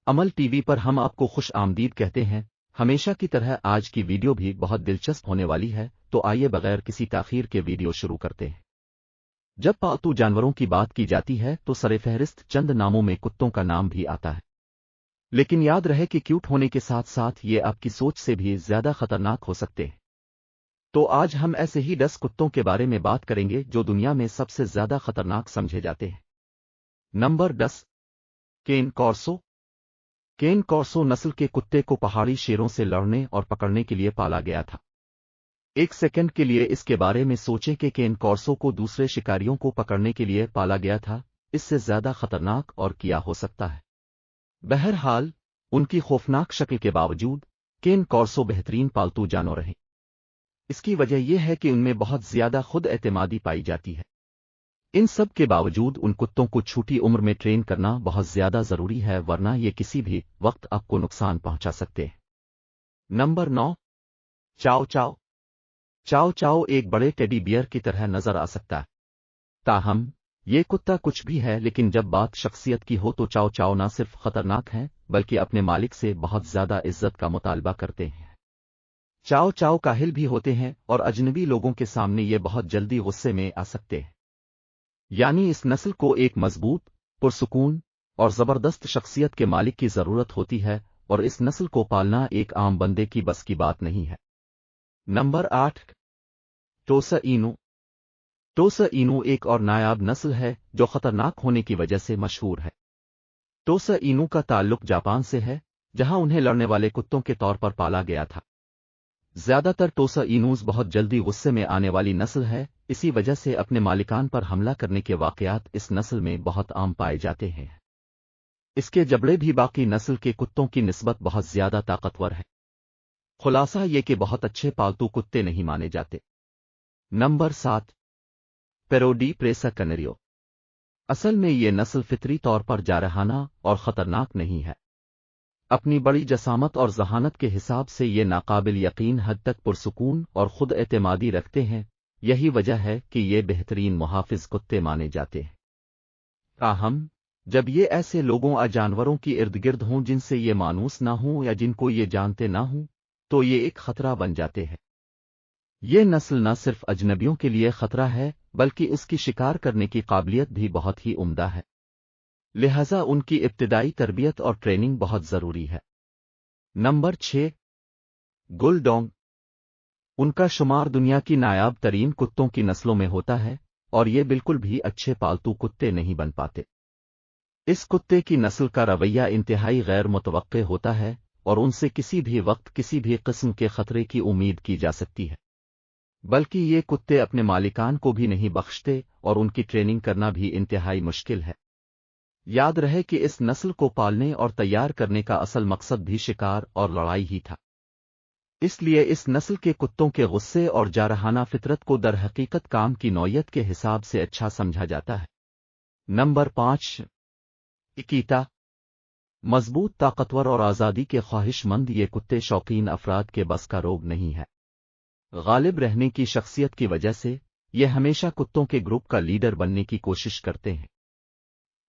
عمل T V پر ہم آپ کو خوش آمدید کہتے ہیں۔ ہمیشہ کی طرح آج کی ویڈیو بھی بہت دلچسپ ہونے والی ہے، تو آئیے بغیر کسی تاخیر کے ویڈیو شروع کرتے ہیں۔ جب پالتو جانوروں کی بات کی جاتی ہے تو سرفہرست چند ناموں میں کتوں کا نام بھی آتا ہے، لیکن یاد رہے کہ کیوٹ ہونے کے ساتھ ساتھ یہ آپ کی سوچ سے بھی زیادہ خطرناک ہو سکتے ہیں۔ تو آج ہم ایسے ہی 10 کتوں کے بارے میں بات کریں گے جو دنیا میں سب سے زیادہ خطرناک سمجھے جاتے ہیں۔ Number 10، Cane Corso. Cane Corso نسل کے کتے کو پہاڑی شیروں سے لڑنے اور پکڑنے کے لیے پالا گیا تھا۔ ایک سیکنڈ کے لیے اس کے بارے میں سوچیں کہ کین کورسو کو دوسرے شکاریوں کو پکڑنے کے لیے پالا گیا تھا، اس سے زیادہ خطرناک اور کیا ہو سکتا ہے۔ بہرحال، ان کی خوفناک شکل کے باوجود کین کورسو بہترین پالتو جانور ہیں۔ اس کی وجہ یہ ہے کہ ان میں بہت زیادہ خود اعتمادی پائی جاتی ہے۔ ان سب کے باوجود ان کتوں کو چھوٹی عمر میں ٹرین کرنا بہت زیادہ ضروری ہے، ورنہ یہ کسی بھی وقت آپ کو نقصان پہنچا سکتے ہیں۔ نمبر 9، چاؤ چاؤ۔ چاؤ چاؤ ایک بڑے ٹیڈی بیئر کی طرح نظر آ سکتا ہے، تاہم یہ کتا کچھ بھی ہے، لیکن جب بات شخصیت کی ہو تو چاؤ چاؤ نہ صرف خطرناک ہیں بلکہ اپنے مالک سے بہت زیادہ عزت کا مطالبہ کرتے ہیں۔ چاؤ چاؤ کاہل بھی ہوتے ہیں اور اجنبی لوگوں کے سامنے یہ بہت جلدی غصے میں آ سکتے ہیں۔ یعنی اس نسل کو ایک مضبوط، پرسکون اور زبردست شخصیت کے مالک کی ضرورت ہوتی ہے، اور اس نسل کو پالنا ایک عام بندے کی بس کی بات نہیں ہے۔ نمبر 8، ٹوسا اینو۔ ٹوسا اینو ایک اور نایاب نسل ہے جو خطرناک ہونے کی وجہ سے مشہور ہے۔ ٹوسا اینو کا تعلق جاپان سے ہے، جہاں انہیں لڑنے والے کتوں کے طور پر پالا گیا تھا۔ زیادہ تر ٹوسا اینوز بہت جلدی غصے میں آنے والی نسل ہے، اسی وجہ سے اپنے مالکان پر حملہ کرنے کے واقعات اس نسل میں بہت عام پائے جاتے ہیں۔ اس کے جبڑے بھی باقی نسل کے کتوں کی نسبت بہت زیادہ طاقتور ہے۔ خلاصہ یہ کہ بہت اچھے پالتو کتے نہیں مانے جاتے۔ Number 7، Perro de Presa Canario. اصل میں یہ نسل فطری طور پر جارحانہ اور خطرناک نہیں ہے۔ اپنی بڑی جسامت اور ذہانت کے حساب سے یہ ناقابل یقین حد تک پرسکون اور خود اعتمادی رکھتے ہیں، یہی وجہ ہے کہ یہ بہترین محافظ کتے مانے جاتے ہیں۔ تاہم، جب یہ ایسے لوگوں یا جانوروں کی ارد گرد ہوں جن سے یہ مانوس نہ ہوں یا جن کو یہ جانتے نہ ہوں، تو یہ ایک خطرہ بن جاتے ہیں۔ یہ نسل نہ صرف اجنبیوں کے لیے خطرہ ہے بلکہ اس کی شکار کرنے کی قابلیت بھی بہت ہی عمدہ ہے، لہذا ان کی ابتدائی تربیت اور ٹریننگ بہت ضروری ہے۔ نمبر 6، گل ڈانگ۔ ان کا شمار دنیا کی نایاب ترین کتوں کی نسلوں میں ہوتا ہے، اور یہ بالکل بھی اچھے پالتو کتے نہیں بن پاتے۔ اس کتے کی نسل کا رویہ انتہائی غیر متوقع ہوتا ہے، اور ان سے کسی بھی وقت کسی بھی قسم کے خطرے کی امید کی جا سکتی ہے، بلکہ یہ کتے اپنے مالکان کو بھی نہیں بخشتے اور ان کی ٹریننگ کرنا بھی انتہائی مشکل ہے۔ یاد رہے کہ اس نسل کو پالنے اور تیار کرنے کا اصل مقصد بھی شکار اور لڑائی ہی تھا، اس لیے اس نسل کے کتوں کے غصے اور جارحانہ فطرت کو در حقیقت کام کی نوعیت کے حساب سے اچھا سمجھا جاتا ہے۔ نمبر 5، اکیتا۔ مضبوط، طاقتور اور آزادی کے خواہش مند یہ کتے شوقین افراد کے بس کا روگ نہیں ہے۔ غالب رہنے کی شخصیت کی وجہ سے یہ ہمیشہ کتوں کے گروپ کا لیڈر بننے کی کوشش کرتے ہیں،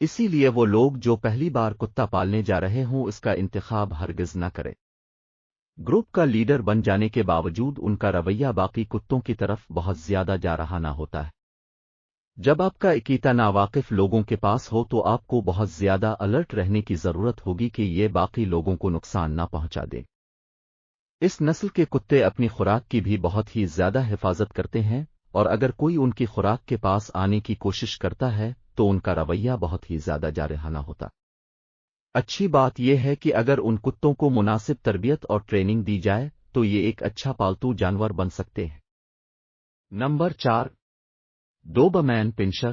اسی لیے وہ لوگ جو پہلی بار کتا پالنے جا رہے ہوں اس کا انتخاب ہرگز نہ کریں۔ گروپ کا لیڈر بن جانے کے باوجود ان کا رویہ باقی کتوں کی طرف بہت زیادہ جارحانہ ہوتا ہے۔ جب آپ کا اکیتا ناواقف لوگوں کے پاس ہو تو آپ کو بہت زیادہ الرٹ رہنے کی ضرورت ہوگی کہ یہ باقی لوگوں کو نقصان نہ پہنچا دے۔ اس نسل کے کتے اپنی خوراک کی بھی بہت ہی زیادہ حفاظت کرتے ہیں، اور اگر کوئی ان کی خوراک کے پاس آنے کی کوشش کرتا ہے تو ان کا رویہ بہت ہی زیادہ جارحانہ ہوتا۔ اچھی بات یہ ہے کہ اگر ان کتوں کو مناسب تربیت اور ٹریننگ دی جائے تو یہ ایک اچھا پالتو جانور بن سکتے ہیں۔ نمبر 4، ڈوبرمین پنشر۔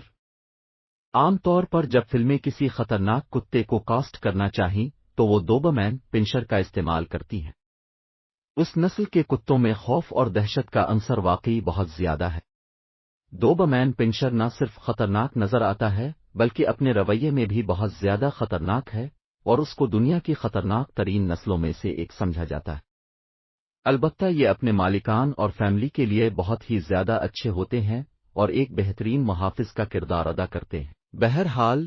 عام طور پر جب فلمیں کسی خطرناک کتے کو کاسٹ کرنا چاہیں تو وہ ڈوبرمین پنشر کا استعمال کرتی ہیں۔ اس نسل کے کتوں میں خوف اور دہشت کا عنصر واقعی بہت زیادہ ہے۔ ڈوبرمین پنشر نہ صرف خطرناک نظر آتا ہے بلکہ اپنے رویے میں بھی بہت زیادہ خطرناک ہے، اور اس کو دنیا کی خطرناک ترین نسلوں میں سے ایک سمجھا جاتا ہے۔ البتہ یہ اپنے مالکان اور فیملی کے لیے بہت ہی زیادہ اچھے ہوتے ہیں اور ایک بہترین محافظ کا کردار ادا کرتے ہیں۔ بہرحال،